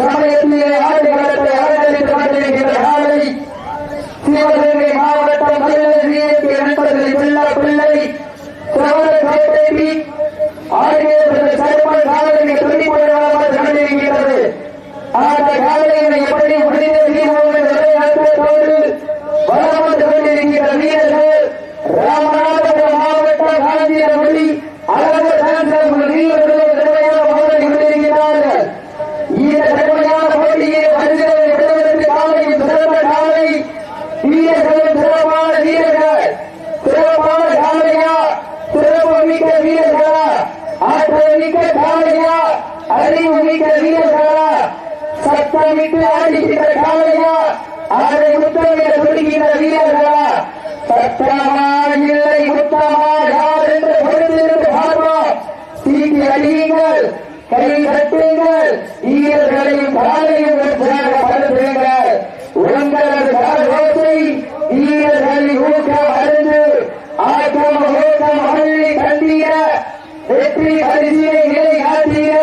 சமயத்திலே ஆடுகளத்தை அலங்கரித்துக் கொண்டிருக்கின்ற காலை சிவகங்கை மாவட்டம் மயிலகிரி நண்பர்களை வெள்ள பிள்ளை சவரக்கோட்டை ஆகிய சர்மன் காலையை துணிமுறையாக கண்டிருக்கிறது. அந்த காலையை எப்படி முடிந்தோடு வளம் வந்து கொண்டிருக்கிற வீரர்கள் ராமநாதபுரம் மாவட்டம் காந்தியமொழி அழகு வீரர்கள் கொண்டிருக்கிறார்கள். இந்த கடுமையான போட்டியை மனிதர்களை விடுவதற்கு காலையும் சிறந்த காலை வீரர்களும் சிறப்பான வீரர்கள். சிறப்பான காலையா, சிறப்பு மிக்க வீரர்களா, ஆற்றல் மிக்க காலையா, அறிவு மிக்க வீரர்களா, சத்தமிட்டு ஆடுகின்ற காலையா, அதை முத்தமிட துடிக்கின்ற வீரர்களா, சத்தமா இல்லை முத்தமா யார் என்று பொறுத்திருந்து பார்ப்போம். சீட்டி அடியுங்கள், கை கட்டுங்கள், வீரர்களையும் காலையும் படுத்துங்கள். உங்களது காலோசை வீரர்களின் ஊக்கம் அறிந்து ஆக்கம் ஊக்கம் அள்ளி கண்டிய வெற்றி பரிசிலை நிலை காட்டிய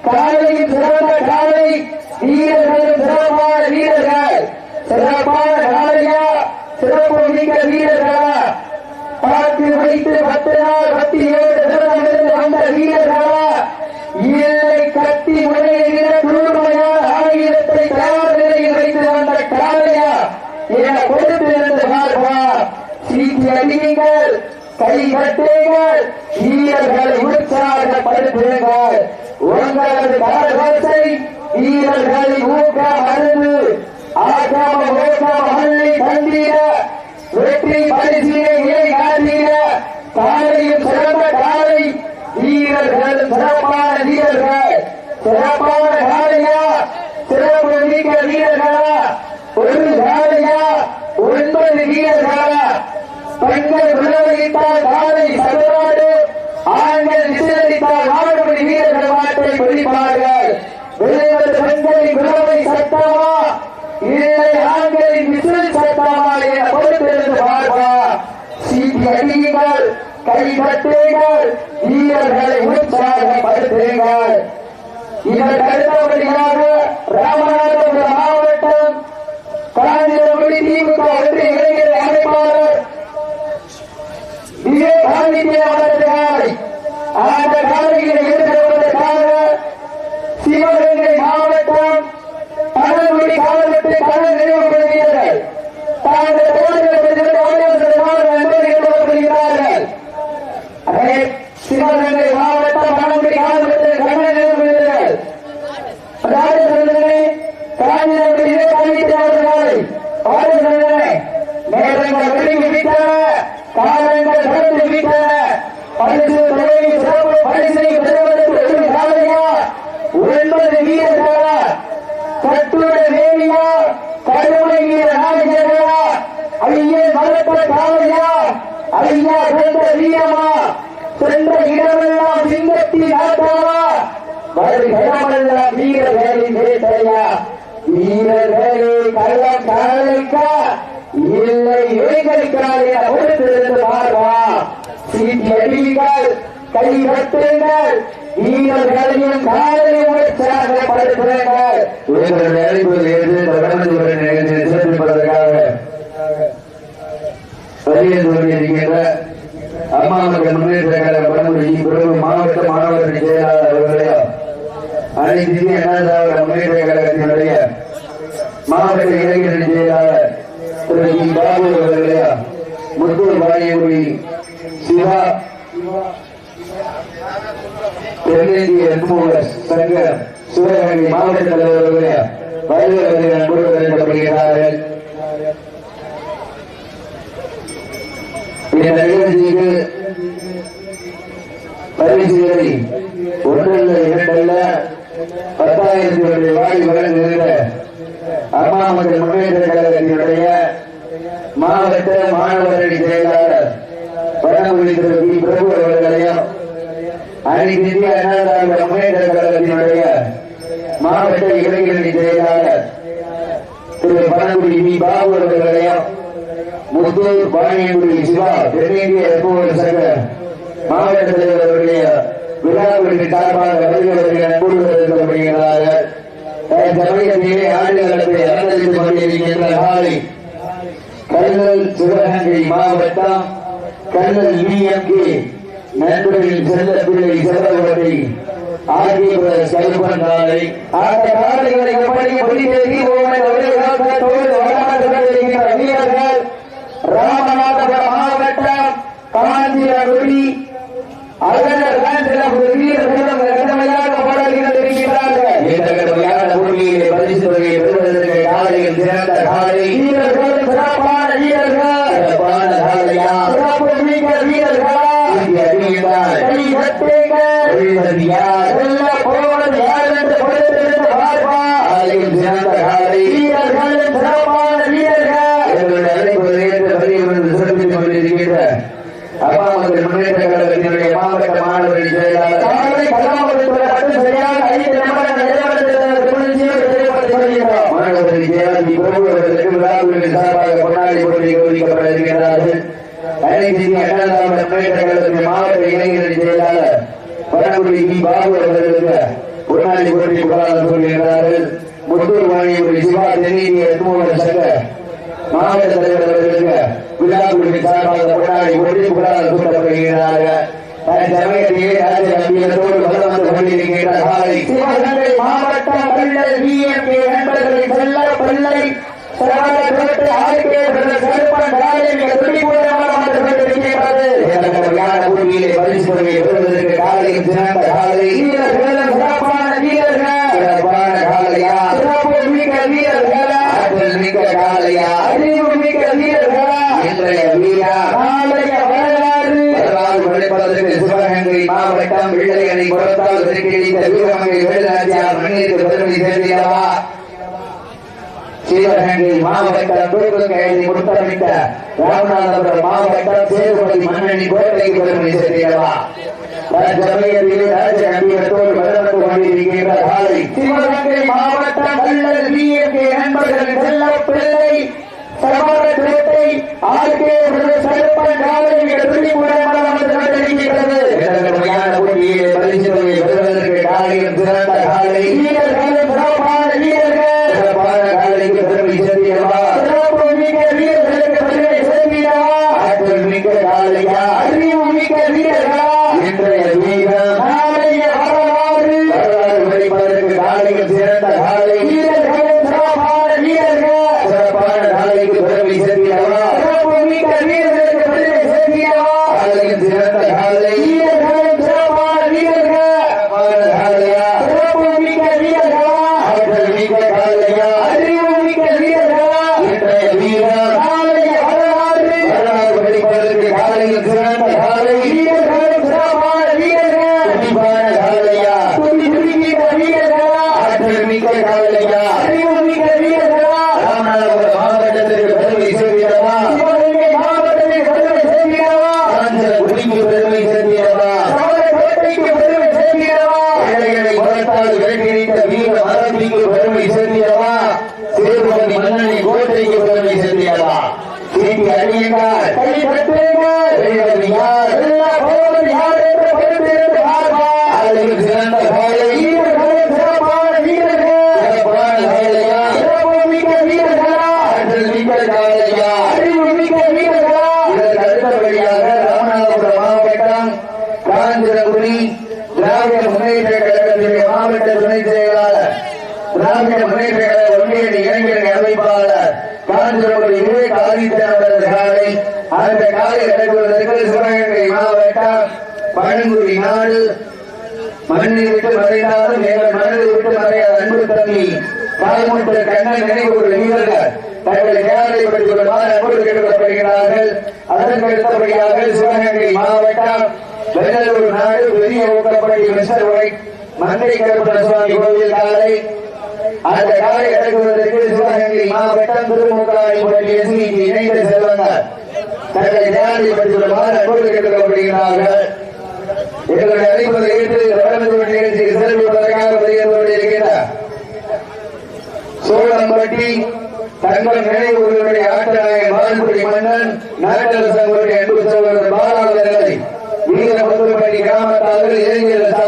காலையும் சிறந்த காலை வீரர்களும் சிறப்பான வீரர்கள். சிறப்பான காலையா, சிறப்பு மிக்க வீரர்களா, பார்த்து வைத்து 10 நாள் 17 வந்த வீரர்களா, இல்லை கட்டி முறையிட குழுமையான ஆயுதத்தை தயார் நிலையில் வைத்து வந்த காலையா என கொடுத்திருந்து பார்ப்பா. சீட்டி அடியுங்கள், கை கட்டுங்கள், வீரர்களை உற்சாகப்படுத்துங்கள். உங்களது காலத்தை வீரர்களின் ஊக்கம் அறிந்து ஆகம ஊக்கம் அள்ளி கண்டிட வெற்றி பரிசிலை நிலை காட்டிட காலையும் சிறந்த காலை வீரர்கள் சிறப்பான வீரர்கள். சிறப்பான காலையா, சிறப்பு மிக்க வீரர்களா, ஒரு காலையா 9 வீரர்களா. பெண்கள் விளைவித்தால் காலை சதுராடு, ஆண்கள் விசிலடித்தால் 4 வீரர்கள் மாட்டை பிடிப்பார்கள். விளைவது பெண்களின் விளைவை சட்டமா, இல்லை ஆண்களின் விசில் சட்டமா என பொறுத்திருந்து பார்ப்பா. சீட்டி அடியுங்கள், கை கட்டுங்கள், வீரர்களை உற்சாகப்படுத்துங்கள். இதற்கு அடுத்தபடியாக ராமநாதபுரம் மாவட்டம் காந்தியமொழி திமுக ஒன்றிய இளைஞர் அமைப்பாளர் அவர்கள் அந்த காலையில் ஈடுபடுவதற்காக சிவகங்கை மாவட்டம் பழங்குடி காலத்து கடல் நினைவுபடுகிறார்கள். தாங்கள் ஈடுபடுகிறார்கள். சிவகங்கை மாவட்டம் பழங்குடி காலத்து கடல் நினைவுபடுகிறார்கள். நேரங்கள் ஒழுங்கி விட்டன, காலங்கள் கடந்து விட்டன. பரிசு தொகையை சிறப்பு பரிசை பெறுவதற்கு ஒரு காலையா, 9 வீரர்களா, கட்டுரை வேலியா, கடுமை வீர நாயகர்களா, ஐயன் மலத்த காலையா, ஐயா சென்ற வீரமா, சென்ற இடமெல்லாம் சிங்கத்தின் ஆட்டமா, வருகிறமெல்லாம் வீரர்களின் வேட்டையா. வீரர்களே கள்ளம் காலைக்கா, இல்லை இளைஞருக்காக பொறுத்திருந்து பார்வா. சீட்டி அடியுங்கள், கை கட்டுங்கள், வீரர்களையும் காலையும் உற்சாகப்படுத்துங்கள். உங்கள் அழைப்புகள் ஏற்று தொடர்ந்து சிறப்பிப்பதற்காக வருகின்ற அம்மா மக்கள் முன்னேற்ற கழக பழங்குடி மாவட்ட மாணவர்கள் செயலாளர் அவர்களே, அனைத்து இந்திய அண்ணா திராவிட முன்னேற்ற கழகத்தினுடைய மாவட்ட இளைஞர்கள் செயலாளர் திரு பாபு அவர்களே, முத்தூர் பாளையங்குடி சிவா தென்னிந்திய என்மூலர் சங்க சிவகங்கை மாவட்ட தலைவர்களே, வயது அன்புடன் வரவேற்கப்படுகிறார்கள். இந்த நிகழ்ச்சிக்கு பரிசுகளை 1 அல்ல 2 அல்ல 10,000 வாரி வழங்குகின்ற அம்மா மக்கள் முன்னேற்ற கழகத்தினுடைய மாவட்ட மாணவரணி செயலாளர் பழங்குடி திரு பி பிரபு அவர்களையும், அனைத்து இந்திய அண்ணா திராவிட முன்னேற்ற கழகத்தினுடைய மாவட்ட இளைஞரணி செயலாளர் திரு பழங்குடி பி பாபு அவர்களையும், முத்தூர் பாளையங்குடி சிவா தென்னிந்திய சங்க மாவட்ட தலைவர் அவர்களே, விழாவிற்கு சார்பாக வருகிறவர்கள் கூடுதல் சமயத்திலே ஆண்டுகளத்தை அலங்கரித்துக் கொண்டிருக்கின்ற நாளை கல்லல் சிவகங்கை மாவட்டம் கல்லல் VMK நண்பர்களின் செல்ல பிள்ளை செல்வத்தை ஆகிய கருப்பன் நாளை அந்த காலைகளை வீரர்கள் ராமநாதபுரம் மாவட்டம் காஞ்சிரகுடி மாவட்ட மாணவர்கள் மாவட்ட இளைஞர்கள் செயலாளர் பரங்குடி பாபு அவர்களுக்கு பொன்னாடி போட்டி புகழாரம் சொல்கிறார்கள். முத்தூர் வாணியுடைய சிவா தென்னிந்திய சங்க மாவட்ட தலைவர் அவர்களுக்கு விழாக்குழுவின் சார்பாக பொன்னாடி போட்டி புகழாரம் சொல்லப்படுகிறார்கள். சமயத்திலே ராஜ்யத்தோடு வளம் வந்து கொண்டிருக்கின்ற காலை சிவகங்கை மாவட்டம் கல்லல் VMK நண்பர்களின் செல்ல பிள்ளை காலையும் சிறந்த காலை மிக்க காலையா இன்றைய வீரா சிவகங்கை மாவட்டம் வெள்ளையனை புறத்தால் வீரமங்கை வேலுநாச்சியார் மண்ணிற்கு பெருமை சேர்ந்தவா சிவகங்கை மாவட்டம் தூக்குக்கையை முத்தமிட்ட ராமநாதபுரம் மாவட்டம் சேதுபதி மன்னனி கோட்டைக்கு பெருமை சேர்ந்தவா சமயத்திலே ராஜ நம்பியத்தோடு வளர்ந்து கொண்டிருக்கின்ற காலை சிவகங்கை மாவட்டம் கல்லல் VMK நண்பர்கள் செல்ல பிள்ளை சமரக்கோட்டை ஆர்கே சரப்பன் காலை காலையும் சிறந்த காலை வீரர்களும் சிறப்பான வீரர்கள் சிறப்பான காலைக்கு பெருமை சேர்ந்தவா வீரர்களுக்கு பெருமை சேர்ந்தவா ஆற்றல் மிக்க காலையா அறிவு மிக்க வீரர்களா இன்றைய வீரம் நாளைய வரலாறு படிப்பதற்கு காலையும் சிறந்த காலை வீரர்களும் சிறப்பான வீரர்கள் சிறப்பான காலைக்கு பெருமை சேர்ந்தவா சிறப்பு மிக்க வீரர்களுக்கு பெருமை சேர்ந்தவா காலையும் சிறந்த காலை வீரர்களும் சிறப்பான வீரர்கள் பழங்குடி நாடு மண்ணை விட்டு மறைந்தாலும் எங்கள் மனதை விட்டு மறையாத அன்பு தம்பி கால்முட்ட கண்ணன் நினைவு வீரர்கள் தங்களை தயாரிப்படுத்திக் கொள்ளுமாறு அன்போடு கேட்டுக்கொள்ளப்படுகிறார்கள். அதற்கு அடுத்தபடியாக சிவகங்கை மாவட்டம் வெள்ளலூர் நாடு பெரிய ஊக்கப்பட்டி மிஸ்டர் ஒயிட் மந்திரி கருப்பண சுவாமி கோவில் காலை அந்த காலை அடக்குவதற்கு சிவகங்கை மாவட்டம் திருமுகாய் இணைந்த செல்வங்கள் தங்களை தயாரிப்படுத்திக் கொள்ளுமாறு அன்போடு கேட்டுக்கொள்ளப்படுகிறார்கள். எங்களுடைய அறிவுரை ஏற்று வடமது நிகழ்ச்சிக்கு செல்வதற்காக வருகின்ற சோழம்பட்டி தங்கள் நினைவுகளுடைய ஆட்டநாயகன் வால்குடி மன்னன் நாட்டரசங்களுடைய அன்பு சோழர் பாலாவர்களை வீர மதுரப்பட்டி கிராமத்தார்கள் இளைஞர்கள்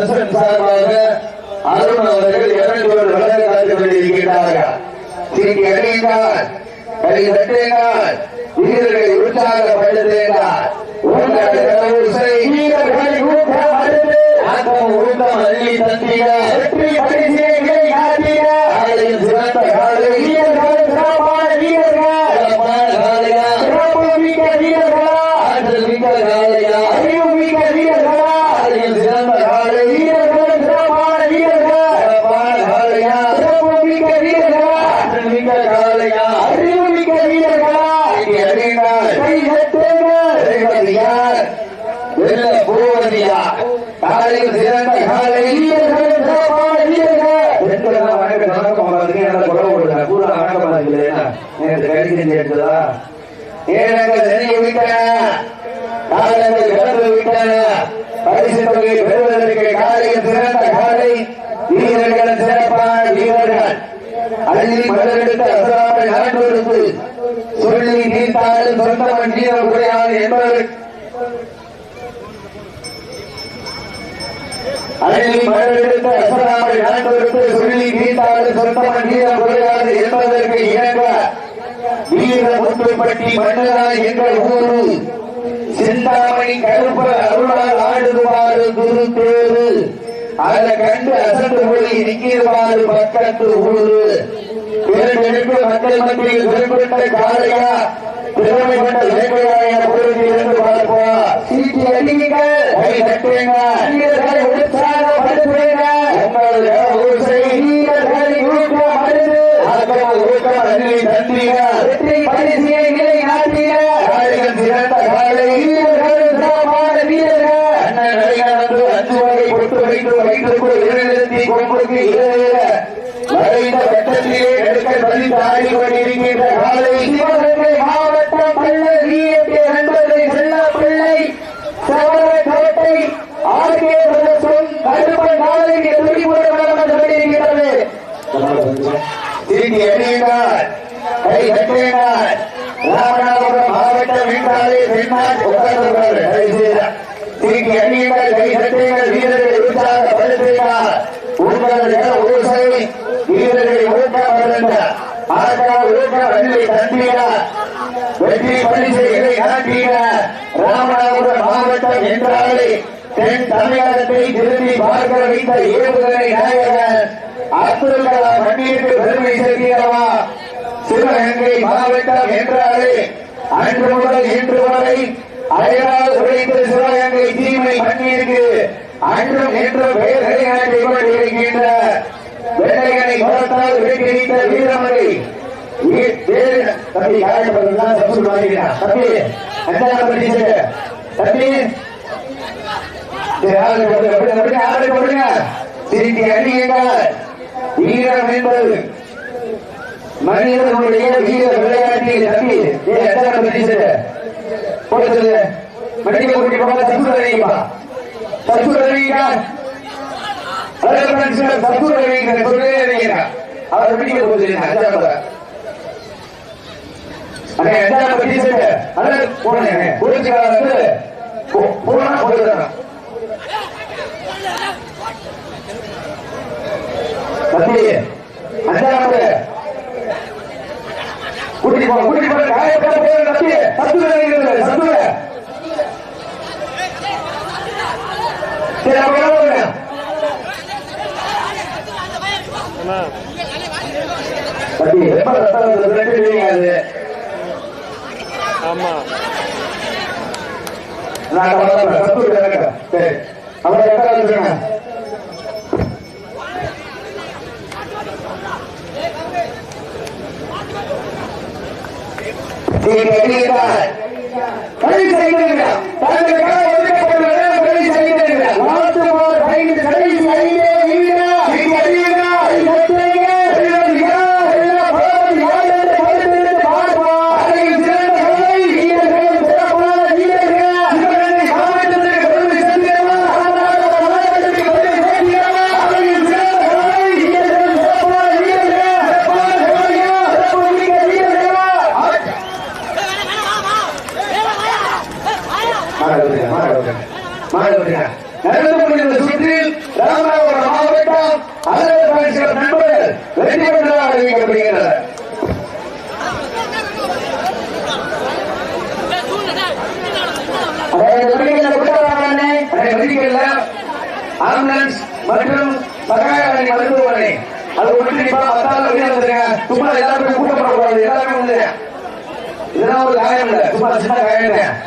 தர்சன் சார்பாக அருண் அவர்கள் 200 வழங்க காத்துக் கொண்டிருக்கிறார்கள். சீட்டி அடையுங்கள், கை தட்டுங்கள், வீரர்களை உற்சாகப்படுத்துங்கள். ஊக்கம் அள்ளி தந்திட வெற்றி பரிசீலனை காட்டிட சிறந்த காலை சிறப்பான காலையா சிறப்பு மிக்க வீரர்களா ஆற்றல் மிக்க காலையா அறிவு மிக்க வீரர்களா சிறந்த காலை வீரர்கள் சிறப்பான வீரர்கள் சிறப்பான காலையா சிறப்பு மிக்க வீரர்களா ஆற்றல் மிக்க காலையா அறிவு மிக்க வீரர்களா அறியுங்கள் கை தட்டுங்கள் யார் வெல்ல போவதியா காலையில் சிறந்த காலை வீரர்கள் சிறப்பான வீரர்கள் எல்லாம் வணக்கம் வணக்கம் என்னால் கொலை கொடுத்தேன் பூரா வணக்கம் பார்க்கல எனக்கு கடிதம் செஞ்சு எடுத்ததா நேரங்கள் நெருங்கி விட்டன காலங்கள் கடந்து விட்டன பரிசு தொகையை பெறுவதற்கு காலையில் சிறந்த காலை வீரர்கள் சிறப்பான வீரர்கள் அள்ளி மலரெடுத்த அசராமை நாட்டெடுத்து சொல்லி நீத்தாலும் சொந்தவன் வீரர் குறையாது என்பதற்கு அள்ளி மலரெடுத்த அசராமை நாட்டெடுத்து சொல்லி நீத்தாலும் சொந்தவன் வீரர் குறையாது என்பதற்கு இணங்க வீர முத்துப்பட்டி மன்னரா எங்கள் ஊரு சிந்தாமணி கருப்ப அருளால் ஆடுவாறு குரு தேரு அதை கண்டு அசந்து மொழி நிற்கிறாரு பக்கத்து ஊரு இரண்டெடுப்பு மக்கள் மத்தியில் குறிப்பிட்ட காலையா திறமை கொண்ட வேட்டையாய பொருள் இருந்து பார்ப்போம். சீட்டி அடிங்கள், கை தட்டுங்க, வீரர்களை உற்சாகப்படுத்துங்க, உங்களுடைய ஊசை வீரர்களை ஊக்கம் அடைந்து ஊக்கம் அள்ளி தந்தீங்க வெற்றி பரிசியை நிலை நாட்டிங்க காலைகள் சிறந்த காலை வீரர்கள் சிறப்பான வீரர்கள் அண்ணன் நடிகர் அஞ்சு வகை பொட்டு வைத்து வைத்திருக்கும் இருநிறுத்தி கொம்புக்கு இடையில வரைந்த வட்டத்திலே நெடுக்கல் பதித்து ஆடிக்கொண்டிருக்கின்ற காலை சிவகங்கை மாவட்டம் பள்ளி வீட்டு நண்பர்களை செல்ல பிள்ளை சவரக்கோட்டை ஆர்கே பிரதேசம் கருப்பன் நாளைக்கு துடிமுறை வழங்கப்பட்டு கொண்டிருக்கிறது. சீட்டி அடியுங்கள், கை தட்டுங்கள். ராமநாதபுரம் மாவட்டம் என்றாலே பெண்ணால் உட்கார்ந்து சீட்டி அடியுங்கள், கை தட்டுங்கள், வீரர்களை உற்சாகப்படுத்துங்கள். உங்களுடைய ஊசை வீரர்களை ஊக்கம் வருந்த ஆட்டால் ஊக்கம் அள்ளி தந்தீங்க வெற்றி பரிசைகளை காட்டின. ராமநாதபுரம் மாவட்டம் என்றாலே தென் தமிழகத்தை திரும்பி பார்க்க வைத்த ஏவுகணை நாயகன் அப்துல் கலாம் மண்ணிற்கு பெருமை சேர்க்கிறவா. சிவகங்கை மாவட்டம் என்றாலே அன்று முதல் இன்று வரை அயலால் உழைத்த சிவகங்கை தீமை மண்ணிற்கு அன்றும் என்றும் பெயர்களை நாட்டிக் கொண்டிருக்கின்ற வெள்ளைகளை புறத்தால் வெற்றித்த வீரமலை தம்பி காயப்பதான் சப்பூர் வாங்கிக்கிறான். தம்பி அஞ்சாவது பரிசு தம்பி ஆளுங்க சீட்டி அடியுங்கள். வீரம் என்பது மனிதனுடைய வீர விளையாட்டில் தம்பி எத்தனை பரிசு போடுறது மனித கூட்டி போக தப்புறீங்களா தப்புறீங்க தப்புறீங்க சொல்லுறீங்க அவர் பிடிக்க போகுது அஞ்சாவது அஞ்சாவது பரிசு அதான் போடுங்க புரிஞ்சுக்காது போனா போடுறாங்க தம்பி அஞ்சாவது கூட்டி போக காயப்பட போய் தம்பி சத்துரை சத்துரை சரி அப்ப தம்பி எப்ப அது ஆமா நான் சத்துரை சரி அவரை எப்ப நடந்து கொண்டிருந்த சுற்றில் ராமநாதபுரம் மாவட்டம் அலுவலக நண்பர்கள் வெற்றி பெற்றதாக அறிவிக்கப்படுகின்றனர். ஆம்புலன்ஸ் மற்றும் மகாராணி மருத்துவமனை அது ஒன்று சும்மா எல்லாருமே கூட்டப்படக்கூடாது. எல்லாருமே வந்து இதெல்லாம் ஒரு காயம் இல்லை, சும்மா சின்ன காயம்.